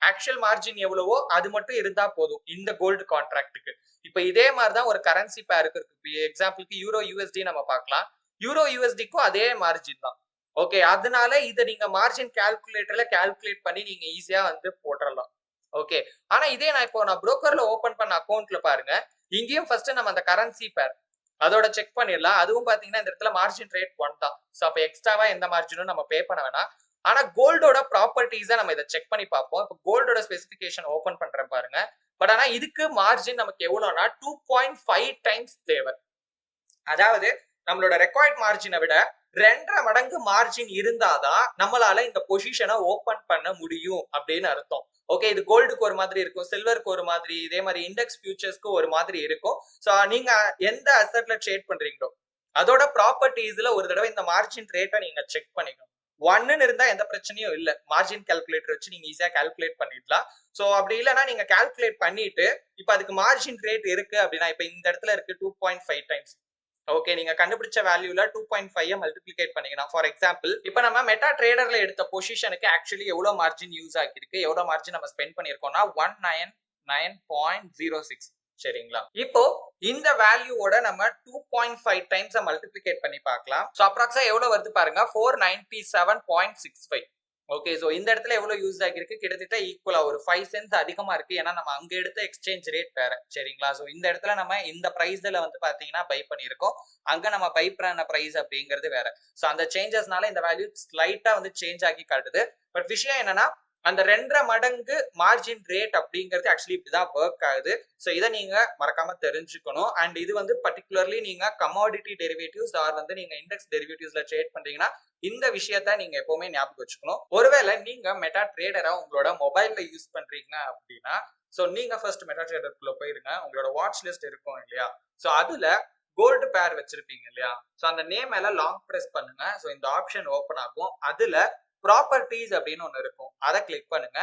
ஆக்சுவல் மார்ஜின் எவ்வளவோ அது மட்டும் இருந்தா போதும் இந்த கோல்டு கான்ட்ராக்டுக்கு. இப்ப இதே மாதிரிதான் ஒரு கரன்சி பேருக்கு இருக்கு. எக்ஸாம்பிளுக்கு யூரோ யூஎஸ்டி நம்ம பார்க்கலாம். யூரோ யூஎஸ்டிக்கும் அதே மார்ஜின் தான். ஓகே, அதனால இதை நீங்க மார்ஜின் கால்குலேட்டர்ல கால்குலேட் பண்ணி நீங்க ஈஸியா வந்து போட்டுடலாம். ஓகே, ஆனா இதே நான் புரோக்கர்ல ஓபன் பண்ண அக்கௌண்ட்ல பாருங்க, இங்கேயும் ஃபர்ஸ்ட் நம்ம அந்த கரன்சி பேர் அதோட செக் பண்ணிடலாம். அதுவும் பாத்தீங்கன்னா இந்த இடத்துல மார்ஜின் ரேட் 1 தான். சோ அப்ப எக்ஸ்ட்ராவா எந்த மார்ஜினும் நம்ம பே பண்ண வேணாம். ஆனா கோல்டோட ப்ராப்பர்ட்டிஸை நம்ம இதை செக் பண்ணி பார்ப்போம். இப்போ கோல்டோட ஸ்பெசிபிகேஷன் ஓபன் பண்றேன் பாருங்க. பட் ஆனா இதுக்கு மார்ஜின் நமக்கு எவ்வளவுனா 2.5 டைம்ஸ் தேவை. அதாவது நம்மளோட ரெக்கார்ட் மார்ஜினை விட 2.5 மடங்கு மார்ஜின் இருந்தாதான் நம்மளால இந்த பொசிஷனை ஓபன் பண்ண முடியும் அப்படின்னு அர்த்தம். ஓகே, இது கோல்டுக்கு ஒரு மாதிரி இருக்கும், சில்வருக்கு ஒரு மாதிரி, இதே மாதிரி இண்டெக்ஸ் ஃபியூச்சர்ஸ்க்கு ஒரு மாதிரி இருக்கும். சோ நீங்க எந்த அசெட்ல ட்ரேட் பண்றீங்களோ அதோட ப்ராப்பர்ட்டிஸ்ல ஒரு தடவை இந்த மார்ஜின் ரேட்டை நீங்க செக் பண்ணிக்கணும். 1ன்னு இருந்தா எந்த பிரச்சனையும் இல்ல, மார்ஜின் கால்குலேட்டர் வச்சு நீங்க ஈஸியா கால்குலேட் பண்ணிடலாம். சோ அப்படி இல்லைன்னா நீங்க கால்குலேட் பண்ணிட்டு இப்ப அதுக்கு மார்ஜின் ரேட் இருக்கு அப்படின்னா, இப்ப இந்த இடத்துல இருக்கு 2.5 டைம்ஸ். ஓகே, நீங்க கண்டுபிடிச்ச வேல்யூல 2.5 மல்டிப்ளிகேட் பண்ணீங்கன்னா, ஃபார் எக்ஸாம்பிள் இப்ப நம்ம மெட்டா ட்ரேடர்ல எடுத்த பொசிஷனுக்கு ஆக்சுவலி எவ்வளவு மார்ஜின் யூஸ் ஆகிருக்கு, எவ்வளவு மார்ஜின் நம்ம ஸ்பெண்ட் பண்ணிருக்கோம்னா 199.06. சரிங்களா? இப்போ இந்த வேல்யூவோட நம்ம 2.5 டைம்ஸ் மல்டிப்ளிகேட் பண்ணி பார்க்கலாம். சோ அப்ராக்ஸா எவ்வளவு வருது பாருங்க, 497.65. ஓகே, சோ இந்த இடத்துல எவ்வளவு யூஸ் ஆகிருக்கு, கிட்டத்தட்ட ஈக்குவலா ஒரு 5 சென்ட்ஸ் அதிகமா இருக்கு. ஏன்னா நம்ம அங்க எடுத்த எக்ஸ்சேஞ்ச் ரேட் வேற. சரிங்களா? சோ இந்த இடத்துல நம்ம இந்த பிரைஸ்ல வந்து பாத்தீங்கன்னா பை பண்ணிருக்கோம், அங்க நம்ம பை பண்ண பிரைஸ் அப்படிங்கிறது வேற. சோ அந்த சேஞ்சஸ்னால இந்த வேல்யூ ஸ்லைட்டா வந்து சேஞ்ச் ஆகி காட்டுது. பட் விஷயம் என்னன்னா, அந்த 2.5 மடங்கு மார்ஜின் ரேட் அப்படிங்கிறது ஆக்சுவலி இப்படிதான் ஒர்க் ஆகுது. சோ இதை நீங்க மறக்காம தெரிஞ்சுக்கணும். அண்ட் இது வந்து பர்டிகுலர்லி நீங்க கமாடிட்டி டெரிவேட்டிவ்ஸ் ஆர் வந்து நீங்க இண்டெக்ஸ் டெரிவேட்டிவ்ஸ்ல ட்ரேட் பண்றீங்கன்னா இந்த விஷயத்த நீங்க எப்பவுமே ஞாபகம் வச்சுக்கணும். ஒருவேளை நீங்க மெட்டா ட்ரேடரா உங்களோட மொபைல்ல யூஸ் பண்றீங்க அப்படின்னா, சோ நீங்க ஃபர்ஸ்ட் மெட்டா ட்ரேடருக்குள்ள போயிருங்க. உங்களோட வாட்ச் லிஸ்ட் இருக்கும் இல்லையா, சோ அதுல கோல்டு பேர் வச்சிருப்பீங்க இல்லையா, சோ அந்த நேம் மேல லாங் பிரஸ் பண்ணுங்க. சோ இந்த ஆப்ஷன் ஓபன் ஆகும். அதுல ப்ராப்பர்ட்டிஸ் அப்படின்னு ஒண்ணு இருக்கும், அதை கிளிக் பண்ணுங்க.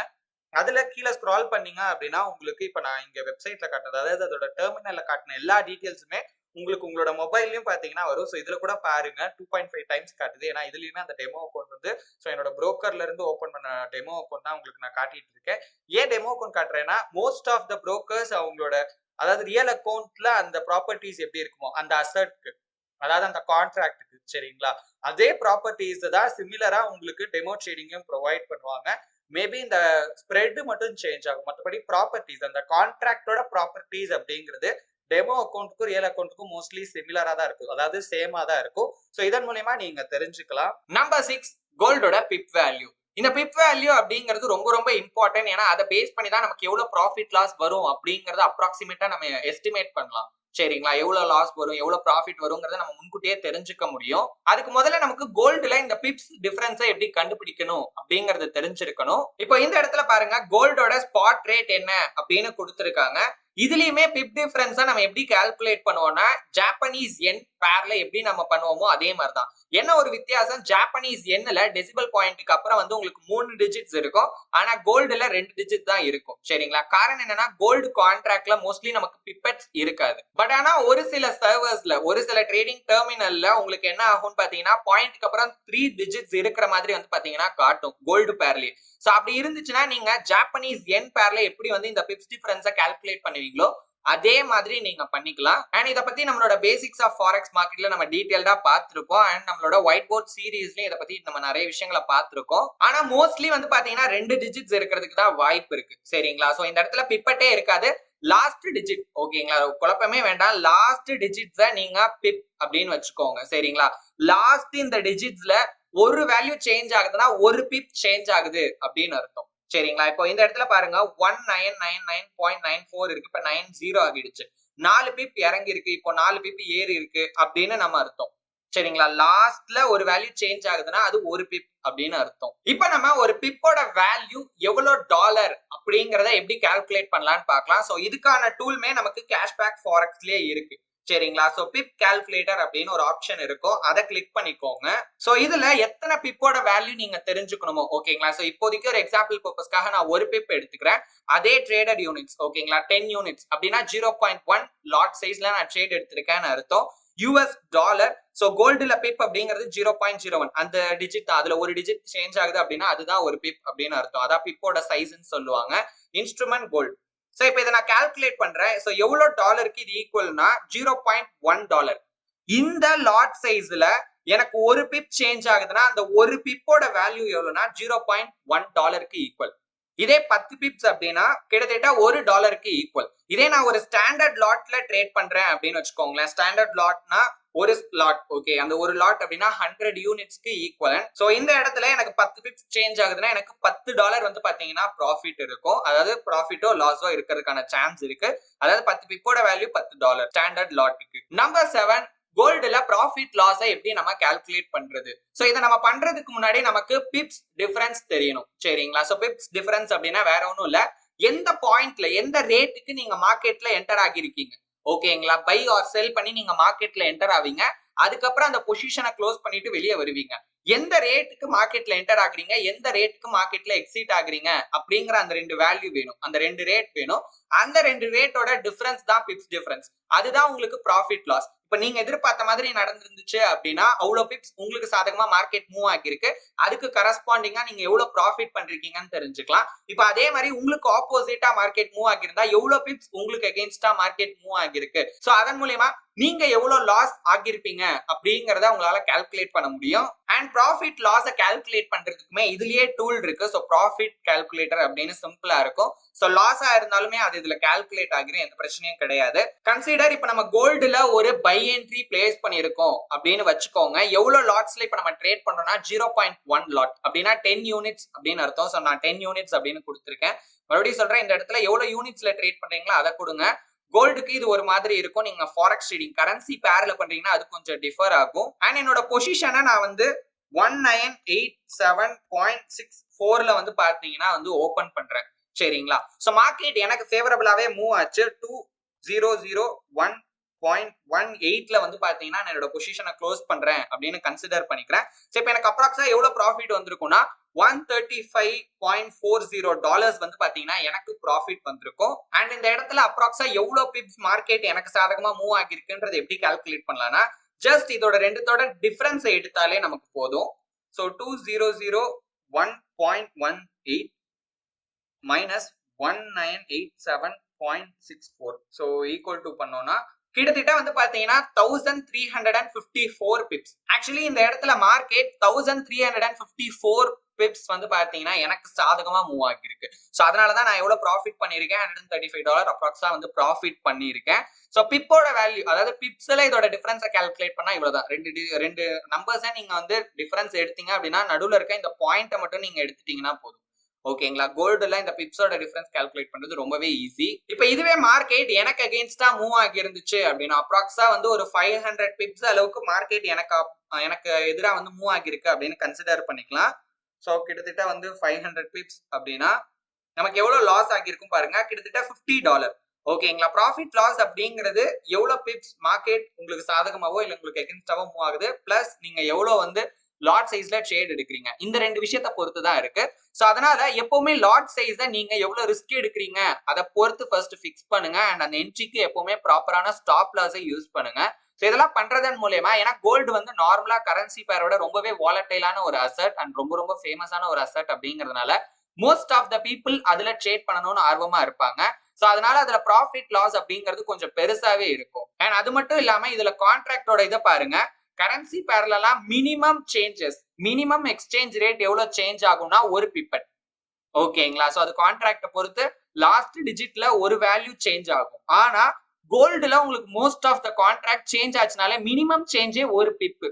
அதுல கீழே ஸ்க்ரால் பண்ணீங்க அப்படின்னா உங்களுக்கு இப்ப நான் இங்க வெப்சைட்ல காட்டுறது, அதாவது அதோட டெர்மினல்ல காட்டின எல்லா டீடைல்ஸுமே உங்களுக்கு உங்களோட மொபைல்லயும் பாத்தீங்கன்னா வரும். சோ இதுல கூட பாருங்க 2.5 டைம்ஸ் காட்டுது. ஏன்னா இதுலயுமே அந்த டெமோ அக்கௌண்ட் வந்து சோ என்னோட புரோக்கர்ல இருந்து ஓபன் பண்ண டெமோ அக்கௌண்ட் தான் உங்களுக்கு நான் காட்டிட்டு இருக்கேன். ஏன் டெமோ அக்கௌண்ட் காட்டுறேன்னா, மோஸ்ட் ஆஃப் த புரோக்கர்ஸ் அவங்களோட, அதாவது ரியல் அக்கௌண்ட்ல அந்த ப்ராப்பர்ட்டிஸ் எப்படி இருக்குமோ அந்த அசெட்க்கு, அதாவது அந்த கான்ட்ராக்டுக்கு, சரிங்களா, அதே ப்ராப்பர்ட்டிஸ் தான் சிமிலரா உங்களுக்கு டெமோ ட்ரேடிங்கும் ப்ரொவைட் பண்ணுவாங்க. மேபி இந்த ஸ்ப்ரெட் மட்டும் சேஞ்ச் ஆகும், மற்றபடி ப்ராப்பர்ட்டிஸ், அந்த கான்ட்ராக்டோட ப்ராப்பர்ட்டிஸ் அப்படிங்கிறது டெமோ அக்கௌண்ட்டுக்கும் ரியல் அக்கௌண்ட்டுக்கும் மோஸ்ட்லி சிமிலரா தான் இருக்கும், அதாவது சேமா தான் இருக்கும். சோ இதன் மூலமா நீங்க தெரிஞ்சுக்கலாம். நம்பர் 6, கோல்டோட பிப் வேல்யூ. இந்த பிப் வேல்யூ அப்படிங்கிறது ரொம்ப ரொம்ப இம்பார்ட்டன்ட். ஏன்னா அதை பேஸ் பண்ணி தான் நமக்கு எவ்வளவு ப்ராஃபிட் லாஸ் வரும் அப்படிங்கறத அப்ராக்சிமேட்டா நம்ம எஸ்டிமேட் பண்ணலாம். சரிங்களா? எவ்வளவு லாஸ் வரும், எவ்வளவு ப்ராஃபிட் வருங்கிறத நம்ம முன்கூட்டியே தெரிஞ்சுக்க முடியும். அதுக்கு முதல்ல நமக்கு கோல்டுல இந்த பிப்ஸ் டிஃபரன்ஸை எப்படி கண்டுபிடிக்கணும் அப்படிங்கறத தெரிஞ்சிருக்கணும். இப்போ இந்த இடத்துல பாருங்க, கோல்டோட ஸ்பாட் ரேட் என்ன அப்படின்னு கொடுத்திருக்காங்க. இதுலயுமே பிப் டிஃபரன்ஸா நம்ம எப்படி கால்குலேட் பண்ணுவோம்னா, ஜாப்பனீஸ் என் பேர்ல எப்படி நம்ம பண்ணுவோமோ அதே மாதிரிதான். என்ன ஒரு வித்தியாசம், ஜாப்பனீஸ் எண்ணுல டெசிபல் பாயிண்ட்க்கு அப்புறம் வந்து உங்களுக்கு 3 டிஜிட்ஸ் இருக்கும், ஆனா கோல்டுல 2 டிஜிட் தான் இருக்கும். சரிங்களா? காரணம் என்னன்னா, கோல்டு கான்ட்ராக்ட்ல மோஸ்ட்லி நமக்கு பிப்பெட்ஸ் இருக்காது. பட் ஆனா ஒரு சில சர்வர்ஸ்ல, ஒரு சில ட்ரேடிங் டெர்மினல்ல உங்களுக்கு என்ன ஆகும்னு பாத்தீங்கன்னா, பாயிண்ட்க்கு அப்புறம் 3 டிஜிட்ஸ் இருக்கிற மாதிரி வந்து பாத்தீங்கன்னா காட்டும் கோல்டு பேர்லயே. சோ அப்படி இருந்துச்சுன்னா நீங்க ஜாப்பனீஸ் என் பேர்ல எப்படி வந்து இந்த பிப்ஸ் டிஃபரன்ஸை கால்குலேட் பண்ணுவீங்களோ அதே மாதிரி நீங்க பண்ணிக்கலாம். அண்ட் இத பத்தி நம்மளோட பேசிக்ஸ் ஆஃப் ஃபாரெக்ஸ் மார்க்கெட்ல நம்ம டீடைல்டா பார்த்திருக்கோம். அண்ட் நம்மளோட ஒயிட் போர்ட் சீரிஸ்லயும் இத பத்தி நம்ம நிறைய விஷயங்களை பார்த்திருக்கோம். ஆனா மோஸ்ட்லி வந்து பாத்தீங்கன்னா 2 டிஜிட்ஸ் இருக்கிறதுக்கு தான் வாய்ப்பு இருக்கு. சரிங்களா? சோ இந்த இடத்துல பிப்பட்டே இருக்காது. லாஸ்ட் டிஜிட், ஓகேங்களா? குழப்பமே வேண்டாம். லாஸ்ட் டிஜிட்ஸ நீங்க பிப் அப்படின்னு வச்சுக்கோங்க. சரிங்களா? லாஸ்ட் இந்த டிஜிட்ஸ்ல ஒரு வேல்யூ சேஞ்ச் ஆகுதுன்னா ஒரு பிப் சேஞ்ச் ஆகுது அப்படின்னு அர்த்தம். சரிங்களா? இப்போ இந்த இடத்துல பாருங்க 1999.94 இருக்கு. இப்ப 90 ஆகிடுச்சு. 4 பிப் இறங்கி இருக்கு. இப்போ 4 பிப் ஏறி இருக்கு அப்படின்னு நம்ம அர்த்தம். சரிங்களா? லாஸ்ட்ல ஒரு வேல்யூ சேஞ்ச் ஆகுதுன்னா அது ஒரு பிப் அப்படின்னு அர்த்தம். இப்ப நம்ம ஒரு பிப்போட வேல்யூ எவ்வளவு டாலர் அப்படிங்கறத எப்படி கால்குலேட் பண்ணலாம்னு பார்க்கலாம். சோ இதுக்கான டூல்மே நமக்கு கேஷ்பேக் ஃபாரெக்ஸ்லயே இருக்கு. சரிங்களா? சோ பிப் கால்குலேட்டர் அப்படின்னு ஒரு ஆப்ஷன் இருக்கும். அதை கிளிக் பண்ணிக்கோங்க. சோ இதுல எத்தனை பிப்போட வேல்யூ நீங்க தெரிஞ்சுக்கணுமோ, ஓகேங்களா? சோ இப்போதைக்கு ஒரு எக்ஸாம்பிள் பர்பஸ்க்காக நான் ஒரு பிப் எடுத்துக்கிறேன். அதே ட்ரேடட் யூனிட்ஸ், ஓகேங்களா? 10 யூனிட்ஸ் அப்படின்னா 0.1 லாட் சைஸ்ல நான் ட்ரேட் எடுத்திருக்கேன்னு அர்த்தம். US dollar. சோ கோல்டுல பிப் அப்படிங்கிறது 0.01 அந்த டிஜிட் தான். அதுல ஒரு டிஜிட் சேஞ்ச் ஆகுது அப்படின்னா அதுதான் ஒரு பிப் அப்படின்னு அர்த்தம். அதான் பிப்போட சைஸ்ன்னு சொல்லுவாங்க. Instrument gold. சோ இப்போ இதை நான் கால்குலேட் பண்றேன். சோ எவ்வளவு டாலருக்கு இது ஈக்குவல்னா 0.1 டாலர். இந்த லாட் சைஸ்ல எனக்கு ஒரு பிப் சேஞ்ச் ஆகுதுன்னா அந்த ஒரு பிப்போட வேல்யூ எவ்வளவுனா 0.1 டாலருக்கு ஈக்குவல். இதே 10 பிப்ஸ் அப்படின்னா கிட்டத்தட்ட ஒரு டாலருக்கு ஈக்குவல். இதே நான் ஒரு ஸ்டாண்டர்ட் லாட்ல ட்ரேட் பண்றேன் அப்படின்னு வச்சுக்கோங்களேன். ஸ்டாண்டர்ட் லாட்னா ஒரு லாட், ஓகே, அந்த ஒரு லாட் அப்படின்னா 100 யூனிட்ஸ்க்கு ஈக்குவல். சோ இந்த இடத்துல எனக்கு 10 பிப்ஸ் சேஞ்ச் ஆகுதுன்னா எனக்கு $10 வந்து பாத்தீங்கன்னா ப்ராஃபிட் இருக்கும். அதாவது ப்ராஃபிட்டோ லாஸோ இருக்கிறதுக்கான சான்ஸ் இருக்கு. அதாவது 10 பிப்போட வேல்யூ $10 ஸ்டாண்டர்ட் லாட்டுக்கு. நம்பர் 7, கோல்டுல ப்ராஃபிட் லாஸை எப்படி நம்ம கால்குலேட் பண்றது? சோ இதை நம்ம பண்றதுக்கு முன்னாடி நமக்கு பிப்ஸ் டிஃபரன்ஸ் தெரியணும். சரிங்களா? சோ பிப்ஸ் டிஃபரன்ஸ் அப்படின்னா வேற ஒன்றும் இல்ல, எந்த பாயிண்ட்ல எந்த ரேட்டுக்கு நீங்க மார்க்கெட்ல என்டர் ஆகிருக்கீங்க, ஓகேங்களா? பை ஆர் செல் பண்ணி நீங்க மார்க்கெட்ல என்டர் ஆவீங்க. அதுக்கப்புறம் அந்த பொசிஷனை க்ளோஸ் பண்ணிட்டு வெளியே வருவீங்க. எந்த ரேட்டுக்கு மார்க்கெட்ல என்டர் ஆகுறீங்க, எந்த ரேட்டுக்கு மார்க்கெட்ல எக்ஸிட் ஆகுறீங்க அப்படிங்கிற அந்த 2 வேல்யூ வேணும். அந்த 2 ரேட் வேணும். அந்த 2 ரேட்டோட டிஃபரன்ஸ் தான் பிப்ஸ் டிஃபரன்ஸ். அதுதான் உங்களுக்கு ப்ராஃபிட் லாஸ். இப்ப நீங்க எதிர்பார்த்த மாதிரி நடந்துருந்துச்சு அப்படின்னா அவ்வளவு பிப்ஸ் உங்களுக்கு சாதகமா மார்க்கெட் மூவ் ஆகிருக்கு. அதுக்கு கரஸ்பாண்டிங்கா நீங்க எவ்வளவு ப்ராஃபிட் பண்றீங்கன்னு தெரிஞ்சுக்கலாம். இப்ப அதே மாதிரி உங்களுக்கு ஆப்போசிட்டா மார்க்கெட் மூவ் ஆகிருந்தா எவ்வளவு பிப்ஸ் உங்களுக்கு அகைன்ஸ்டா மார்க்கெட் மூவ் ஆகிருக்கு. சோ அதன் மூலமா நீங்க எவ்வளவு லாஸ் ஆகிருப்பீங்க அப்படிங்கறத உங்களால கால்குலேட் பண்ண முடியும். அண்ட் ப்ராஃபிட் லாஸை கால்குலேட் பண்றதுக்குமே இதுலயே டூல் இருக்கு. சோ ப்ராஃபிட் கால்குலேட்டர் அப்படின்னு சிம்பிளா இருக்கும். சோ லாஸா இருந்தாலுமே அது இதுல கால்குலேட் ஆகிரும், எந்த பிரச்சனையும் கிடையாது. கன்சிடர் இப்ப நம்ம கோல்டுல ஒரு பை என்ட்ரி பிளேஸ் பண்ணிருக்கோம் அப்படின்னு வச்சுக்கோங்க. எவ்வளவு லாட்ஸ்ல இப்ப நம்ம ட்ரேட் பண்றோம்னா 0.1 லாட் அப்படின்னா 10 யூனிட்ஸ் அப்படின்னு அர்த்தம். சோ நான் 10 யூனிட்ஸ் அப்படின்னு கொடுத்திருக்கேன். மறுபடியும் சொல்றேன், இந்த இடத்துல எவ்வளவு யூனிட்ஸ்ல ட்ரேட் பண்றீங்களோ அதை கொடுங்க. கோல்டுக்கு இது ஒரு மாதிரி இருக்கும். நீங்க ஃபாரெக்ஸ் ட்ரேடிங் கரன்சி பேர்ல பண்றீங்கன்னா அது கொஞ்சம் டிஃபர் ஆகும். அண்ட் என்னோட பொசிஷனை நான் வந்து 1987.64ல வந்து பாத்தீங்கன்னா வந்து ஓபன் பண்றேன். சரிங்களா? சோ மார்க்கெட் எனக்கு ஃபேவரபிளாவே மூவ் ஆச்சு. 2001.18ல வந்து பாத்தீங்கன்னா நான் என்னோட பொசிஷனை க்ளோஸ் பண்றேன் அப்படின்னு கன்சிடர் பண்ணிக்கிறேன். சோ இப்போ எனக்கு அப்ராக்ஸா எவ்வளவு ப்ராஃபிட் வந்திருக்கும்னா $135.40 வந்து பாத்தீங்கன்னா எனக்கு ப்ராஃபிட் வந்திருக்கும். அண்ட் இந்த இடத்துல அப்ராக்ஸா எவ்வளவு பிப்ஸ் மார்க்கெட் எனக்கு சாதகமா மூவ் ஆகிருக்குன்றது எப்படி கால்குலேட் பண்ணலாம்னா ஜஸ்ட் இதோட ரெண்டுத்தோட டிஃபரன்ஸ் எடுத்தாலே நமக்கு போதும். So 2001.18 minus 1987.64 so equal to பண்ணோம்னா கிட்டத்தட்ட வந்து பாத்தீங்கன்னா 1354 பிப்ஸ். ஆக்சுவலி இந்த இடத்துல மார்க்கெட் 1354 பிப்ஸ் வந்து பாத்தீங்கன்னா எனக்கு சாதகமா மூவ் ஆகிருக்கு. சோ அதனாலதான் நான் எவ்வளவு ப்ராஃபிட் பண்ணிருக்கேன், $135 அப்ராக்ஸா வந்து ப்ராஃபிட் பண்ணிருக்கேன். சோ பிப்போட வேல்யூ, அதாவது பிப்ஸ்ல இதோட டிஃபரன்ஸை கால்குலேட் பண்ணா இவ்வளவுதான். ரெண்டு நம்பர்ஸை நீங்க வந்து டிஃபரன்ஸ் எடுத்தீங்க அப்படின்னா நடுவுல இருக்க இந்த பாயிண்ட்டை மட்டும் நீங்க எடுத்துட்டீங்கன்னா போதும். ஓகேங்களா? கோல்டுல இந்த பிப்ஸோட டிஃபரன்ஸ் கால்குலேட் பண்றது ரொம்பவே ஈஸி. இப்போ இதுவே மார்க்கெட் எனக்கு அகைன்ஸ்டா மூவ் ஆகி இருந்துச்சு அப்படின்னா அப்ராக்ஸா வந்து ஒரு 500 பிப்ஸ் அளவுக்கு மார்க்கெட் எனக்கு எதிரா வந்து மூவ் ஆகிருக்கு அப்படின்னு கன்சிடர் பண்ணிக்கலாம். சோ கிட்டத்தட்ட வந்து 500 பிப்ஸ் அப்படின்னா நமக்கு எவ்வளவு லாஸ் ஆகிருக்கும் பாருங்க, கிட்டத்தட்ட $50. ஓகேங்களா? ப்ராஃபிட் லாஸ் அப்படிங்கிறது எவ்வளவு பிப்ஸ் மார்க்கெட் உங்களுக்கு சாதகமாவோ இல்ல உங்களுக்கு அகைன்ஸ்டாவோ மூவ் ஆகுது, பிளஸ் நீங்க எவ்வளவு வந்து லாட் சைஸ்ல ட்ரேட் எடுக்கிறீங்க, இந்த 2 விஷயத்தை பொறுத்து தான் இருக்கு. சோ அதனால எப்பவுமே லாட் சைஸை நீங்க எவ்வளவு ரிஸ்க் எடுக்கிறீங்க அதை பொறுத்து ஃபர்ஸ்ட் ஃபிக்ஸ் பண்ணுங்க. அண்ட் அந்த என்ட்ரிக்கு எப்பவுமே ப்ராப்பரான ஸ்டாப் லாஸை யூஸ் பண்ணுங்க. சோ இதெல்லாம் பண்றதன் மூலமா, ஏன்னா கோல்டு வந்து நார்மலா கரன்சி பேரோட ரொம்பவே வாலட்டைலான ஒரு அசெட் அண்ட் ரொம்ப ஃபேமஸான ஒரு அசெட் அப்படிங்கறதுனால மோஸ்ட் ஆஃப் த பீப்புள் அதுல ட்ரேட் பண்ணணும்னு ஆர்வமா இருப்பாங்க. சோ அதனால அதுல ப்ராஃபிட் லாஸ் அப்படிங்கிறது கொஞ்சம் பெருசாவே இருக்கும். அண்ட் அது மட்டும் இல்லாம இதுல கான்ட்ராக்டோட இதை பாருங்க, கரன்சி பேரலா minimum changes, minimum exchange rate எவ்வளவு சேஞ்ச் ஆகும்னா ஒரு பிப்பட். ஓகேங்களா? சோ அது கான்ட்ராக்ட பொறுத்து லாஸ்ட் டிஜிட்ல ஒரு வேல்யூ சேஞ்ச் ஆகும். ஆனா கோல்டுல உங்களுக்கு most of the contract change ஆச்சுனாலே மினிமம் சேஞ்சே ஒரு பிப்,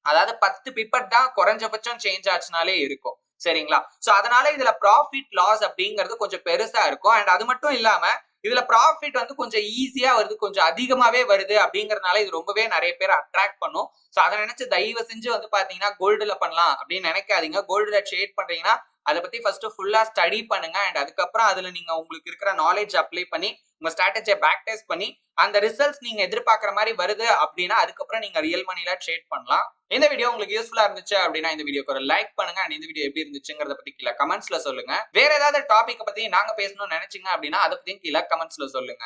அதாவது 10 பிப்பட் தான் குறைஞ்சபட்சம் சேஞ்ச் ஆச்சுனாலே இருக்கும். சரிங்களா? சோ அதனால இதுல ப்ராஃபிட் லாஸ் அப்படிங்கிறது கொஞ்சம் பெருசா இருக்கும். அண்ட் அது மட்டும் இல்லாம இதுல ப்ராஃபிட் வந்து கொஞ்சம் ஈஸியா வருது, கொஞ்சம் அதிகமாவே வருது அப்படிங்கறதுனால இது ரொம்பவே நிறைய பேர் அட்ராக்ட் பண்ணும். சோ அதை நினைச்சு தயவு செஞ்சு வந்து பாத்தீங்கன்னா கோல்டுல பண்ணலாம் அப்படின்னு நினைக்காதீங்க. கோல்டுல ட்ரேட் பண்றீங்கன்னா அதை பத்தி ஃபர்ஸ்ட் ஃபுல்லா ஸ்டடி பண்ணுங்க. அண்ட் அதுக்கப்புறம் அதுல நீங்க உங்களுக்கு இருக்கிற நாலேஜ் அப்ளை பண்ணி உங்க ஸ்ட்ராட்டஜியை பேக் டெஸ்ட் பண்ணி அந்த ரிசல்ட்ஸ் நீங்க எதிர்பார்க்குற மாதிரி வருது அப்படின்னா அதுக்கப்புறம் நீங்க ரியல் மணில ட்ரேட் பண்ணலாம். இந்த வீடியோ உங்களுக்கு யூஸ்ஃபுல்லா இருந்துச்சு அப்படின்னா இந்த வீடியோக்கு ஒரு லைக் பண்ணுங்க. அண்ட் இந்த வீடியோ எப்படி இருந்துச்சுங்கிறத பத்தி கீழே கமெண்ட்ஸ்ல சொல்லுங்க. வேற ஏதாவது டாபிக் பத்தி நாங்க பேசணும்னு நினைச்சீங்க அப்படின்னா அதை பத்தி கீழே கமெண்ட்ஸ்ல சொல்லுங்க.